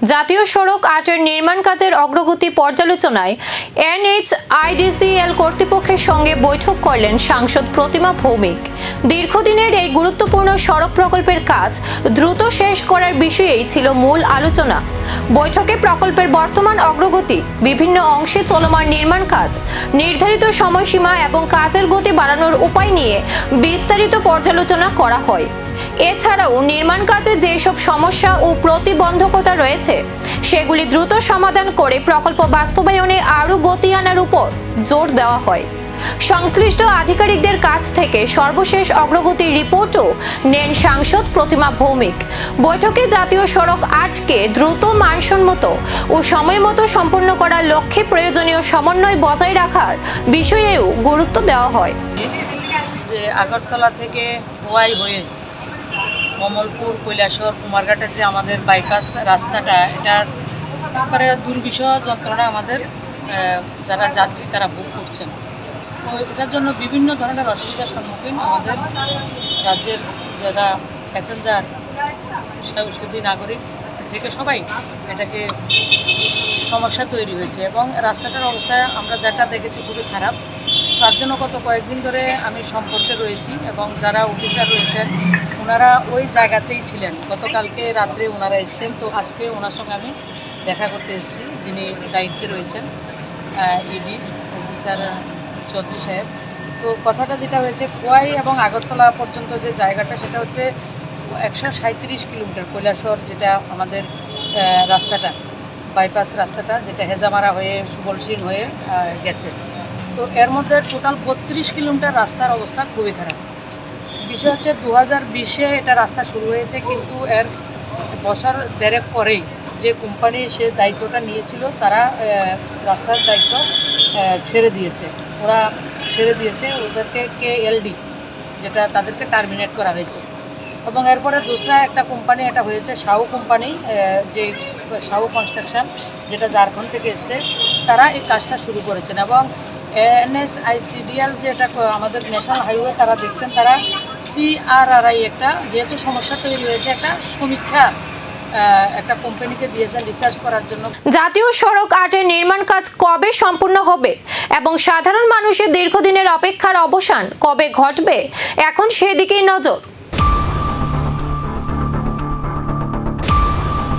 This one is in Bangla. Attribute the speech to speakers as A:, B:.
A: জাতীয় সড়ক ৮-এর নির্মাণ কাজের অগ্রগতি পর্যালোচনায় NHIDCL কর্তৃপক্ষের সঙ্গে বৈঠক করলেন সাংসদ প্রতিমা ভৌমিক। দীর্ঘদিনের এই গুরুত্বপূর্ণ সড়ক প্রকল্পের কাজ দ্রুত শেষ করার বিষয়েই ছিল মূল আলোচনা। বৈঠকে প্রকল্পের বর্তমান অগ্রগতি, বিভিন্ন অংশে চলমান নির্মাণ কাজ, নির্ধারিত সময়সীমা এবং কাজের গতি বাড়ানোর উপায় নিয়ে বিস্তারিত পর্যালোচনা করা হয়। এছাড়াও নির্মাণ কাজে যেসব সমস্যা ও প্রতিবন্ধকতা রয়েছে সেগুলি দ্রুত সমাধান করে প্রকল্প বাস্তবায়নে আরও গতি আনার উপর জোর দেওয়া হয়। সংশ্লিষ্ট আধিকারিকদের কাছ থেকে সর্বশেষ অগ্রগতির রিপোর্টও নেন সাংসদ প্রতিমা ভৌমিক। বৈঠকে জাতীয় সড়ক ৮কে দ্রুত, মানসম্মত ও সময়মতো সম্পন্ন করার লক্ষ্যে প্রয়োজনীয় সমন্বয় বজায় রাখার বিষয়েও গুরুত্ব দেওয়া হয়।
B: যে আগরতলা থেকে হোয়াই হয়ে কমলপুর, কৈলাসহর, কুমারঘাটের যে আমাদের বাইপাস রাস্তাটা, এটার একবারে দুর্বিষহ যন্ত্রণা আমাদের যারা যাত্রী তারা ভোগ করছেন। তো এটার জন্য বিভিন্ন ধরনের অসুবিধার সম্মুখীন আমাদের রাজ্যের যারা প্যাসেঞ্জার, সুদী নাগরিক থেকে সবাই এটাকে সমস্যা তৈরি হয়েছে এবং রাস্তাটার অবস্থা আমরা যেটা দেখেছি খুবই খারাপ। তার জন্য গত কয়েকদিন ধরে আমি সম্পর্কে রয়েছি এবং যারা অফিসার রয়েছেন ওনারা ওই জায়গাতেই ছিলেন। গতকালকে রাত্রে ওনারা এসেছেন, তো আজকে ওনার সঙ্গে আমি দেখা করতে এসেছি, যিনি দায়িত্বে রয়েছেন ইডি অফিসার চৌধুরী সাহেব। তো কথাটা যেটা হয়েছে, খোয়াই এবং আগরতলা পর্যন্ত যে জায়গাটা সেটা হচ্ছে 137 কিলোমিটার। কৈলাসহর যেটা আমাদের রাস্তাটা, বাইপাস রাস্তাটা যেটা হেজামারা হয়ে সুবলসিং হয়ে গেছে, তো এর মধ্যে টোটাল 32 কিলোমিটার রাস্তার অবস্থা খুবই খারাপ। বিষয় হচ্ছে 2020-এ এটা রাস্তা শুরু হয়েছে, কিন্তু এর বছর দেড়েক পরেই যে কোম্পানি সে দায়িত্বটা নিয়েছিল তারা রাস্তার দায়িত্ব ছেড়ে দিয়েছে। ওদেরকে KLD যেটা তাদেরকে টার্মিনেট করা হয়েছে এবং এরপরে দোসরা একটা কোম্পানি এটা হয়েছে সাউ কোম্পানি, যে সাউ কনস্ট্রাকশন যেটা ঝাড়খণ্ড থেকে এসছে, তারা এই কাজটা শুরু করেছেন এবং NHIDCL যে এটা আমাদের ন্যাশনাল হাইওয়ে তারা দেখছেন, তারা CRRI একটা যেহেতু সমস্যা তৈরি হয়েছে একটা সমীক্ষা একটা কোম্পানিকে দিয়েছেন রিসার্চ করার জন্য।
A: জাতীয় সড়ক ৮-এর নির্মাণ কাজ কবে সম্পূর্ণ হবে এবং সাধারণ মানুষের দীর্ঘদিনের অপেক্ষার অবসান কবে ঘটবে, এখন সেদিকেই নজর।